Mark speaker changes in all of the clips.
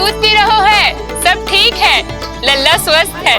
Speaker 1: दूध पी रहो है, सब ठीक है, लल्ला स्वस्थ है।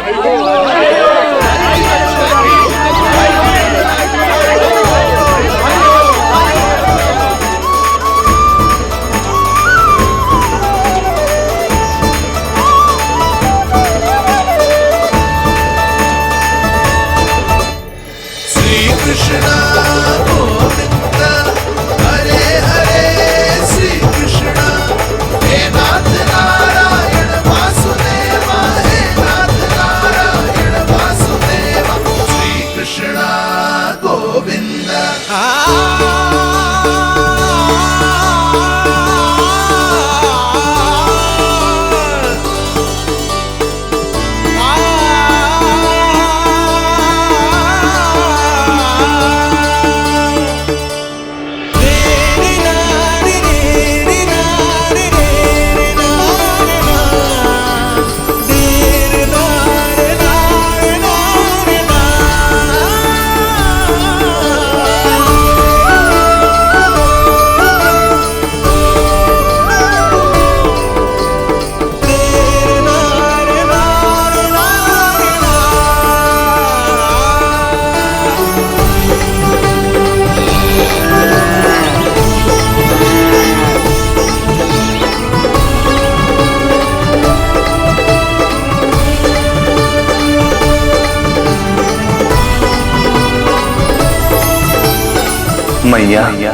Speaker 2: मैया,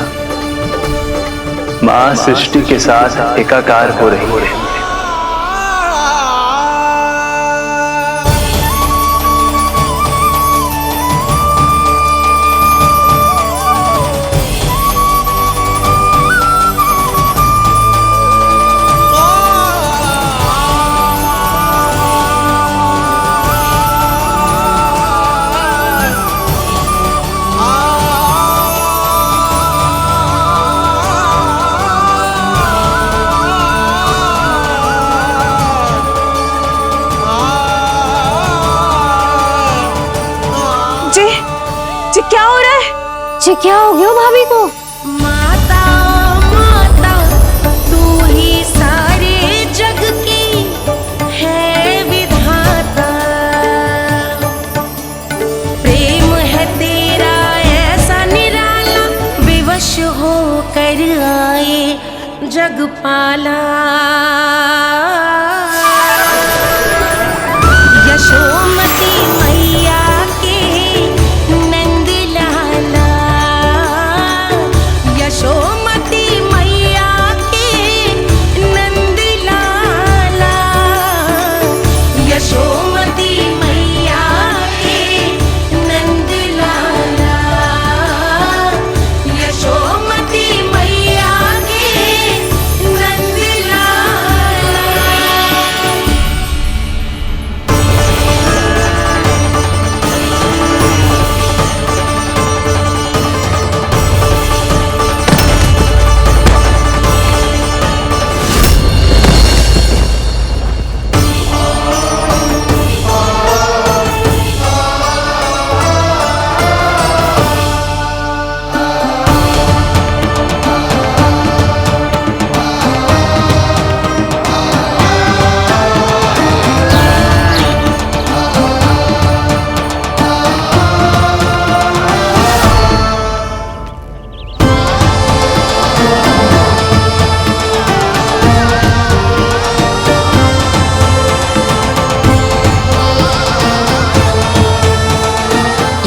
Speaker 2: माँ सृष्टि के साथ एकाकार हो रही है।
Speaker 3: क्या हो रहा है जी? क्या हो गया भाभी को?
Speaker 4: माता माता तू ही सारे जग की है विधाता, प्रेम है तेरा ऐसा निराला, विवश हो कर आए जग पाला। यशोमती मैया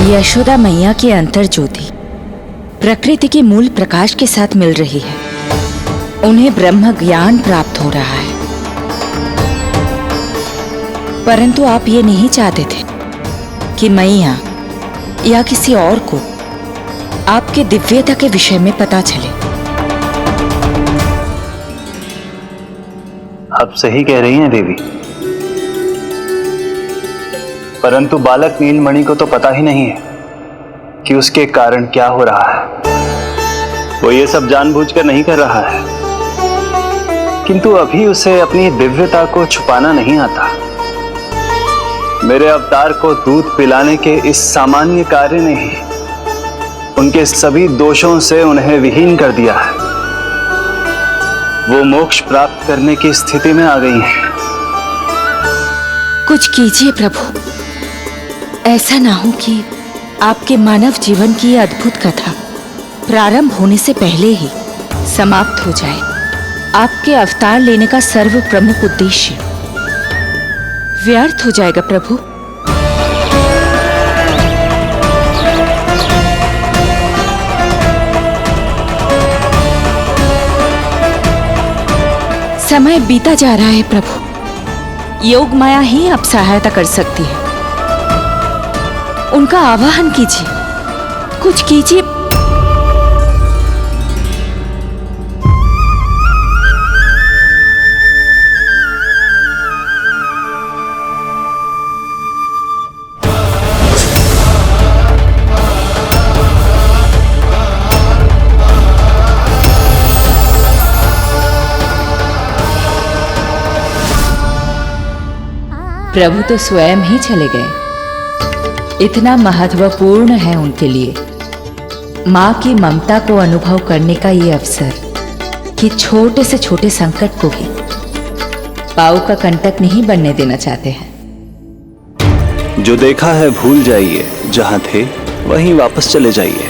Speaker 3: यशोदा मैया की अंतर ज्योति प्रकृति के मूल प्रकाश के साथ मिल रही है। उन्हें ब्रह्म ज्ञान प्राप्त हो रहा है, परंतु आप ये नहीं चाहते थे कि मैया या किसी और को आपके दिव्यता के विषय में पता चले।
Speaker 2: आप सही कह रही हैं देवी, परंतु बालक नीलमणि को तो पता ही नहीं है कि उसके कारण क्या हो रहा है। वो ये सब जानबूझकर नहीं कर रहा है, किंतु अभी उसे अपनी दिव्यता को छुपाना नहीं आता। मेरे अवतार को दूध पिलाने के इस सामान्य कार्य ने ही उनके सभी दोषों से उन्हें विहीन कर दिया है। वो मोक्ष प्राप्त करने की स्थिति में आ गई हैं।
Speaker 3: कुछ कीजिए प्रभु, ऐसा ना हो कि आपके मानव जीवन की यह अद्भुत कथा प्रारंभ होने से पहले ही समाप्त हो जाए। आपके अवतार लेने का सर्व प्रमुख उद्देश्य व्यर्थ हो जाएगा प्रभु। समय बीता जा रहा है प्रभु, योग माया ही अब सहायता कर सकती है। उनका आवाहन कीजिए, कुछ कीजिए। प्रभु तो स्वयं ही चले गए। इतना महत्वपूर्ण है उनके लिए माँ की ममता को अनुभव करने का ये अवसर कि छोटे से छोटे संकट को भी पाँव का कंटक नहीं बनने देना चाहते हैं।
Speaker 2: जो देखा है भूल जाइए, जहां थे वहीं वापस चले जाइए।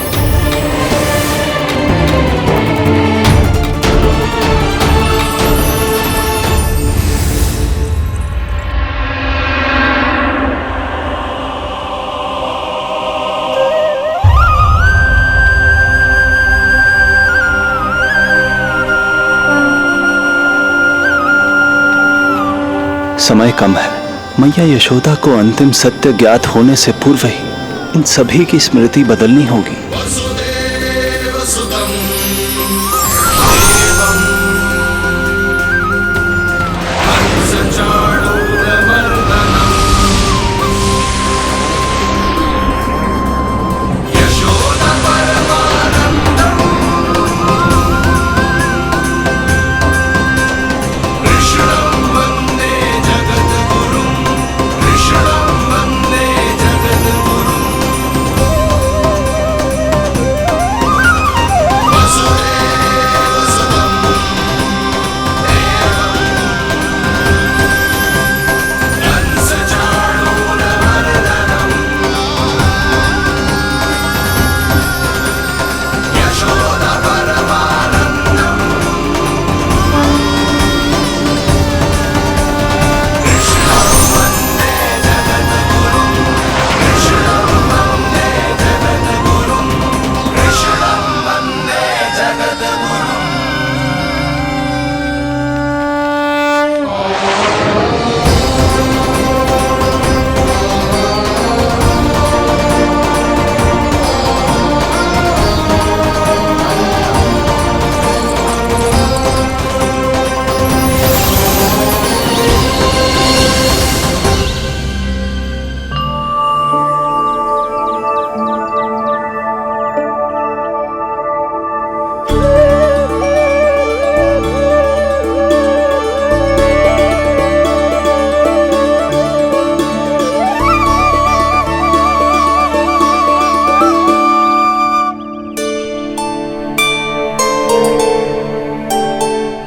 Speaker 2: समय कम है। मैया यशोदा को अंतिम सत्य ज्ञात होने से पूर्व ही इन सभी की स्मृति बदलनी होगी।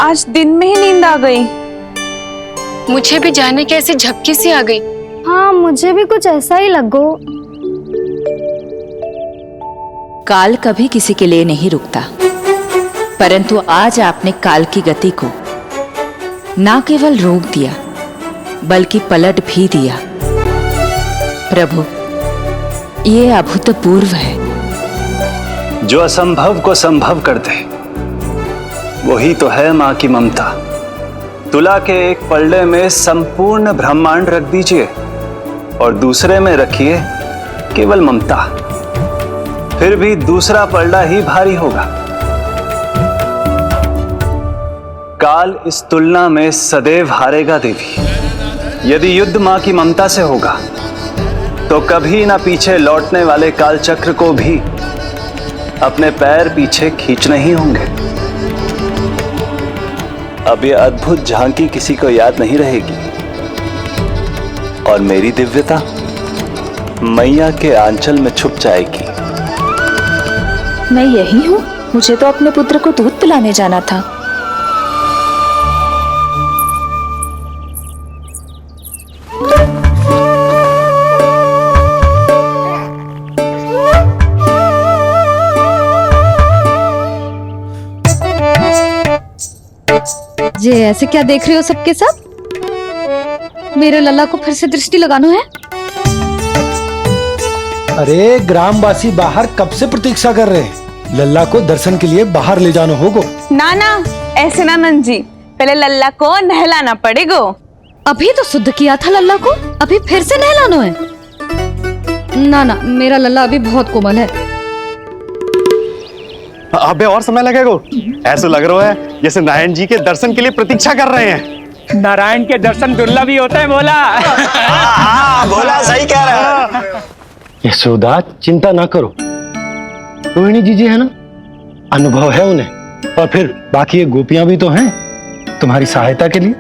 Speaker 5: आज दिन में ही नींद आ गई।
Speaker 1: मुझे भी जाने की ऐसी झपकी सी आ गई।
Speaker 6: हाँ, मुझे भी कुछ ऐसा ही लगो।
Speaker 3: काल कभी किसी के लिए नहीं रुकता, परंतु आज आपने काल की गति को ना केवल रोक दिया बल्कि पलट भी दिया। प्रभु, ये अभूतपूर्व है।
Speaker 2: जो असंभव को संभव कर दे वही तो है माँ की ममता। तुला के एक पल्ले में संपूर्ण ब्रह्मांड रख दीजिए और दूसरे में रखिए केवल ममता, फिर भी दूसरा पलड़ा ही भारी होगा। काल इस तुलना में सदैव हारेगा देवी। यदि युद्ध मां की ममता से होगा तो कभी ना पीछे लौटने वाले काल चक्र को भी अपने पैर पीछे खींचने ही होंगे। अब यह अद्भुत झांकी किसी को याद नहीं रहेगी और मेरी दिव्यता मैया के आंचल में छुप जाएगी।
Speaker 5: मैं यही हूँ। मुझे तो अपने पुत्र को दूध पिलाने जाना था। ये ऐसे क्या देख रहे हो सबके सब? मेरे लल्ला को फिर से दृष्टि लगाना है?
Speaker 7: अरे ग्रामवासी बाहर कब से प्रतीक्षा कर रहे हैं, लल्ला को दर्शन के लिए बाहर ले जाना होगा।
Speaker 8: ना ना, ऐसे ना नंद जी, पहले लल्ला को नहलाना पड़ेगा।
Speaker 5: अभी तो शुद्ध किया था लल्ला को, अभी फिर से नहलाना है? ना ना, मेरा लल्ला अभी बहुत कोमल है।
Speaker 9: अबे और समय लगेगा। ऐसा लग रहा है जैसे नारायण जी के दर्शन के लिए प्रतीक्षा कर रहे हैं।
Speaker 10: नारायण के दर्शन दुर्लभ ही होते हैं बोला।
Speaker 9: हाँ, बोला सही कह रहा है।
Speaker 7: यशोदा चिंता ना करो, रोहिणी जी है ना, अनुभव है उन्हें, और फिर बाकी ये गोपियां भी तो हैं तुम्हारी सहायता के लिए।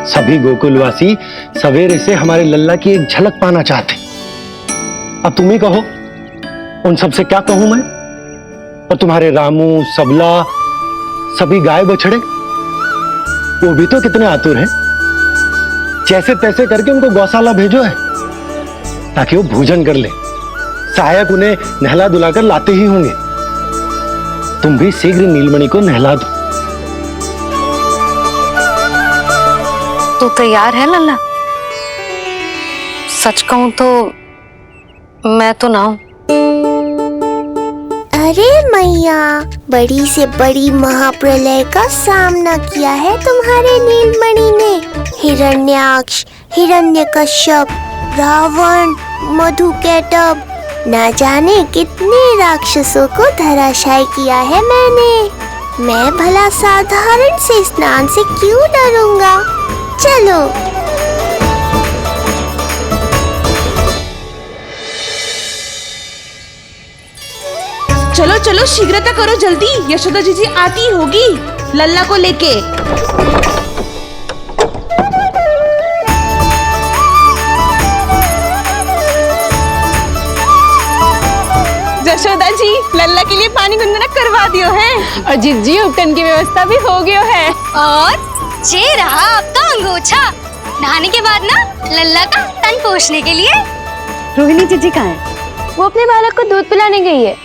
Speaker 7: सभी गोकुलवासी सवेरे से हमारे लल्ला की एक झलक पाना चाहते। अब तुम ही कहो, उन सबसे क्या कहूं मैं? और तुम्हारे रामू, सबला, सभी गाय बछड़े, वो भी तो कितने आतुर हैं। जैसे तैसे करके उनको गौशाला भेजो है ताकि वो भोजन कर ले। सहायक उन्हें नहला धुलाकर लाते ही होंगे। तुम भी शीघ्र नीलमणि को नहला दो।
Speaker 11: तो तैयार है लल्ला? सच कहूं तो मैं तो ना हूं।
Speaker 12: अरे मैया, बड़ी से बड़ी महाप्रलय का सामना किया है तुम्हारे नीलमणि ने। हिरण्याक्ष, हिरण्यकश्यप, रावण, मधुकैटभ, ना जाने कितने राक्षसों को धराशायी किया है मैंने। मैं भला साधारण से स्नान से क्यों डरूंगा? चलो।
Speaker 8: चलो चलो, शीघ्रता करो जल्दी, यशोदा जी आती होगी लल्ला को लेके। यशोदा जी, लल्ला के लिए पानी गुनगुना करवा दियो है,
Speaker 1: और जिज्जी उपटन की व्यवस्था भी हो गयो है।
Speaker 11: और ये रहा आपका अंगोछा, नहाने के बाद ना लल्ला का तन पोंछने के लिए।
Speaker 5: रोहिणी जीजी कहाँ है?
Speaker 6: वो अपने बालक को दूध पिलाने गई है,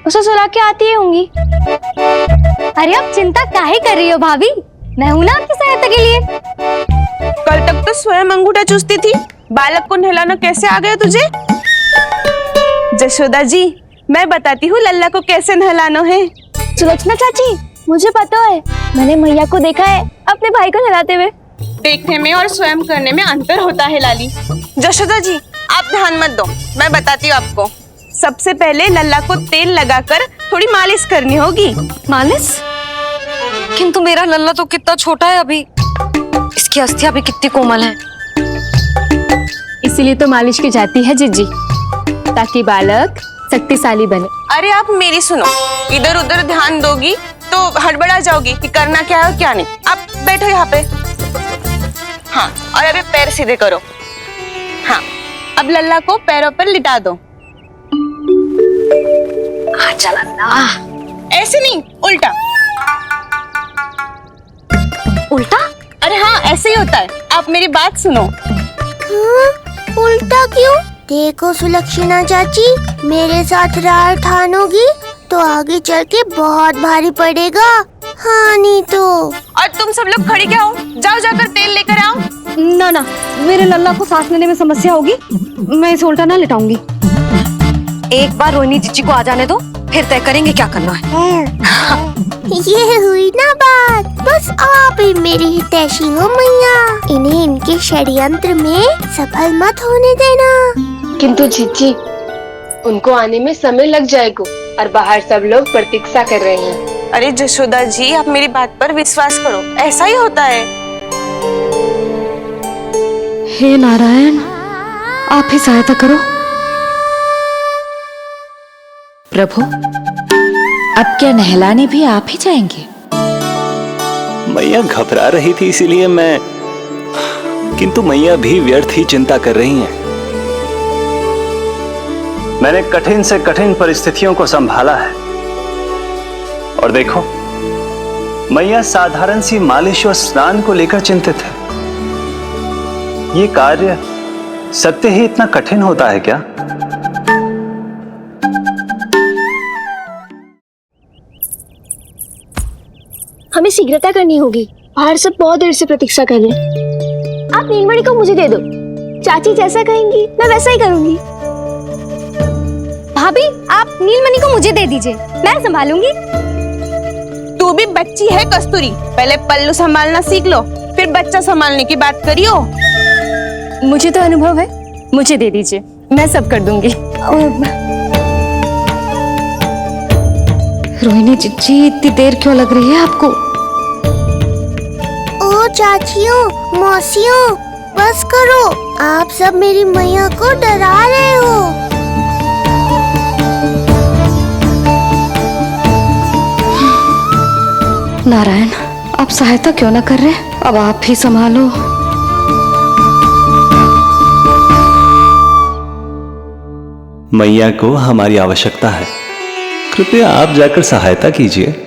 Speaker 6: उसे सुला के आती ही होंगी।
Speaker 5: अरे आप चिंता काहे कर रही हो भाभी, मैं हूं ना आपकी सहायता के लिए।
Speaker 8: कल तक तो स्वयं अंगूठा चूसती थी, बालक को नहलाना कैसे आ गया तुझे? यशोदा जी, मैं बताती हूँ लल्ला को कैसे नहलाना है।
Speaker 6: सुलक्षणा चाची, मुझे पता है, मैंने मैया को देखा है अपने भाई को नहलाते हुए।
Speaker 8: देखने में और स्वयं करने में अंतर होता है लाली। यशोदा जी, आप ध्यान मत दो, मैं बताती हूँ आपको। सबसे पहले लल्ला को तेल लगाकर थोड़ी मालिश करनी होगी।
Speaker 11: मालिश? किंतु मेरा लल्ला तो कितना छोटा है अभी, इसकी अस्थियां भी कितनी कोमल है।
Speaker 1: इसीलिए तो मालिश की जाती है जिज्जी, ताकि बालक शक्तिशाली बने।
Speaker 8: अरे आप मेरी सुनो, इधर उधर ध्यान दोगी तो हड़बड़ा जाओगी कि करना क्या है और क्या नहीं। आप बैठो यहाँ पे। हाँ, और अभी पैर सीधे करो। हाँ, अब लल्ला को पैरों पर लिटा दो।
Speaker 11: चला ना,
Speaker 8: ऐसे नहीं, उल्टा।
Speaker 11: उल्टा?
Speaker 8: अरे हाँ, ऐसे ही होता है। आप मेरी बात सुनो।
Speaker 12: उल्टा क्यों? देखो सुलक्षणा चाची, मेरे साथ रार ठानोगी तो आगे चल के बहुत भारी पड़ेगा। हाँ नहीं तो।
Speaker 8: और तुम सब लोग खड़ी क्या हो? जाओ जाकर तेल लेकर आओ।
Speaker 5: ना ना, मेरे लल्ला को सांस लेने में समस्या होगी, मैं इसे उल्टा ना लिटाऊंगी।
Speaker 11: एक बार रोहिणी जीजी को आ जाने दो, फिर तय करेंगे क्या करना है।
Speaker 12: ये हुई ना बात, बस आप ही मेरी हितैषी हो मैया। इन्हें इनके षड्यंत्र में सफल मत होने देना।
Speaker 13: किंतु जीजी, उनको आने में समय लग जाएगा और बाहर सब लोग प्रतीक्षा कर रहे हैं।
Speaker 8: अरे यशोदा जी, आप मेरी बात पर विश्वास करो, ऐसा ही होता है।
Speaker 5: हे नारायण, आप ही सहायता करो।
Speaker 3: प्रभु, अब क्या नहलाने भी आप ही जाएंगे?
Speaker 2: मैया घबरा रही थी इसीलिए मैं, किंतु मैया भी व्यर्थ ही चिंता कर रही हैं। मैंने कठिन से कठिन परिस्थितियों को संभाला है और देखो, मैया साधारण सी मालिश और स्नान को लेकर चिंतित है। ये कार्य सत्य ही इतना कठिन होता है क्या?
Speaker 6: हमें शीघ्रता करनी होगी। बाहर सब बहुत देर से प्रतीक्षा कर रहे हैं। आप नीलमणि को मुझे दे दो। चाची जैसा कहेंगी मैं वैसा ही करूंगी।
Speaker 5: भाभी आप नीलमणि को मुझे दे दीजिए, मैं संभालूंगी।
Speaker 8: तू भी बच्ची है कस्तूरी, पहले पल्लू संभालना सीख लो, फिर बच्चा संभालने की बात करियो।
Speaker 1: मुझे तो अनुभव है, मुझे दे दीजिए, मैं सब कर दूंगी।
Speaker 5: रोहिणी जी इतनी देर क्यों लग रही है आपको?
Speaker 12: ओ चाचियों, मौसियों, बस करो। आप सब मेरी मैया को डरा रहे हो।
Speaker 5: नारायण, आप सहायता क्यों ना कर रहे? अब आप ही संभालो।
Speaker 2: मैया को हमारी आवश्यकता है, कृपया आप जाकर सहायता कीजिए।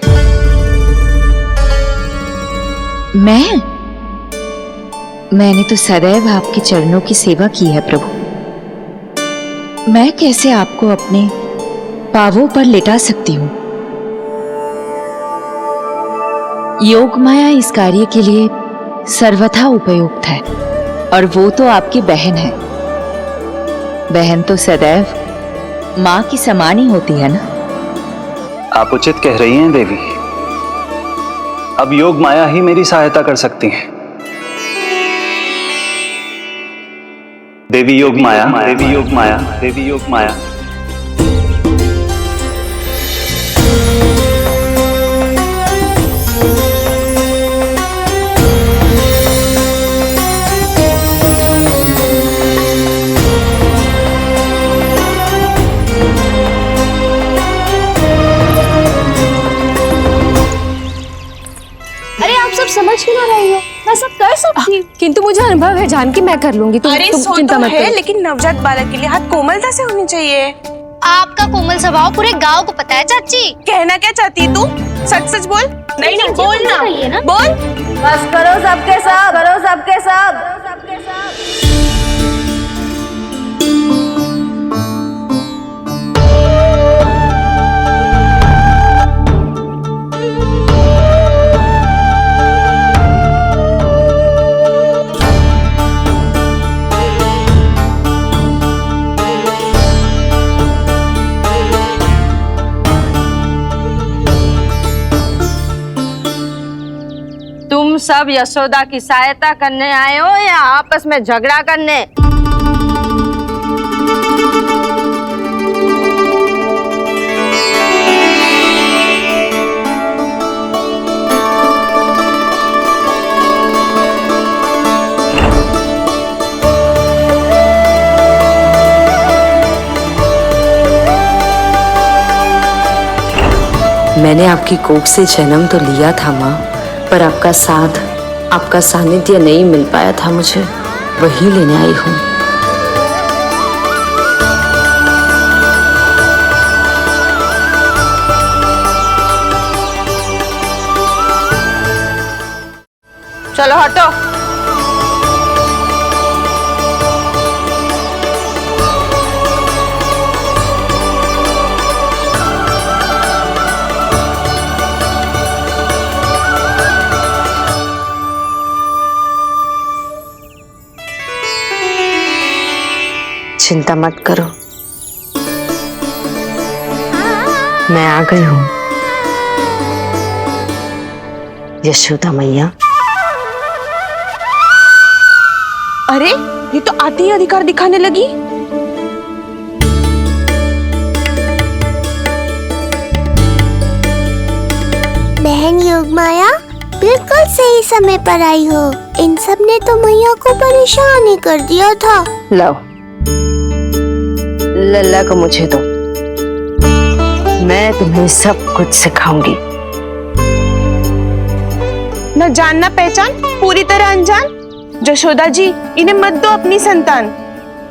Speaker 3: मैंने तो सदैव आपके चरणों की सेवा की है प्रभु। मैं कैसे आपको अपने पांवों पर लेटा सकती हूँ? योग माया इस कार्य के लिए सर्वथा उपयुक्त है, और वो तो आपकी बहन है। बहन तो सदैव माँ की समान ही होती है ना।
Speaker 2: आप उचित कह रही हैं देवी। अब योग माया ही मेरी सहायता कर सकती हैं। देवी योग माया, देवी योग माया, देवी योग माया।
Speaker 6: अरे आप सब समझ क्यों ना रही हो? मैं सब कर सकती हूँ।
Speaker 1: किंतु मुझे अनुभव है जानकी, मैं कर लूंगी। तुम चिंता मत
Speaker 8: है,
Speaker 1: करो।
Speaker 8: लेकिन नवजात बालक के लिए हाथ कोमलता से होनी चाहिए।
Speaker 6: आपका कोमल स्वभाव पूरे गांव को पता है चाची।
Speaker 8: कहना क्या चाहती है तू? सच सच बोल। नहीं नहीं बोल ना, बोल।
Speaker 6: बस करो सबके सब, करो सबके सब।
Speaker 11: तुम सब यशोदा की सहायता करने आए हो या आपस में झगड़ा करने?
Speaker 14: मैंने आपकी कोख से जन्म तो लिया था माँ, पर आपका साथ, आपका सानिध्य नहीं मिल पाया था मुझे, वही लेने आई हूँ।
Speaker 8: चलो हटो।
Speaker 14: चिंता मत करो, मैं आ गई हूँ। यशोदा मैया।
Speaker 8: अरे ये तो आते ही अधिकार दिखाने लगी।
Speaker 12: बहन योगमाया, बिल्कुल सही समय पर आई हो। इन सब ने तो मैया को परेशान ही कर दिया था।
Speaker 14: लाओ, लल्ला को मुझे दो, मैं तुम्हें सब कुछ सिखाऊंगी।
Speaker 8: न जानना पहचान, पूरी तरह अनजान। यशोदा जी, इन्हें मत दो अपनी संतान।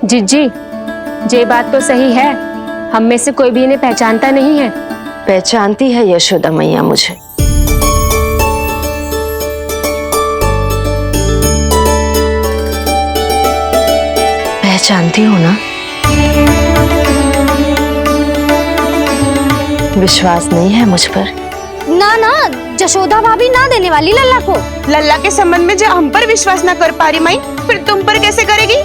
Speaker 1: जिज्जी, ये बात तो सही है, हम में से कोई भी इन्हें पहचानता नहीं है।
Speaker 14: पहचानती है यशोदा मैया मुझे। पहचानती हो ना? विश्वास नहीं है मुझ पर?
Speaker 6: ना ना, जशोदा भाभी ना देने वाली लल्ला को।
Speaker 8: लल्ला के संबंध में जो हम पर विश्वास न कर पा रही माई, फिर तुम पर कैसे करेगी?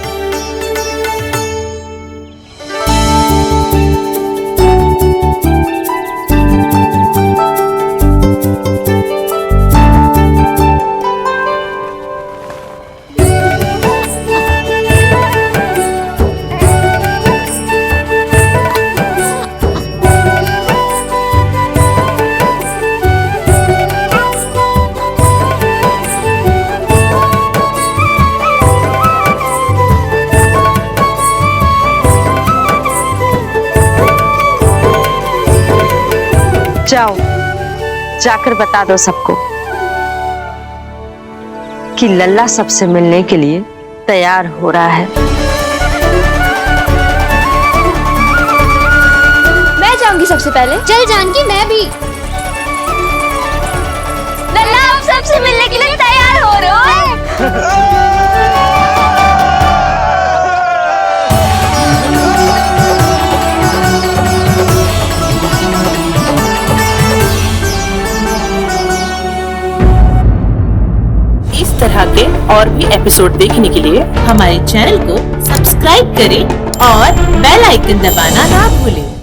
Speaker 14: जाओ, जाकर बता दो सबको कि लल्ला सबसे मिलने के लिए तैयार हो रहा है।
Speaker 6: मैं जाऊंगी सबसे पहले। चल जानकी, मैं भी। लल्ला आप सबसे मिलने के लिए तैयार हो रहे हो?
Speaker 15: इस तरह के और भी एपिसोड देखने के लिए हमारे चैनल को सब्सक्राइब करें और बेल आइकन दबाना ना भूलें।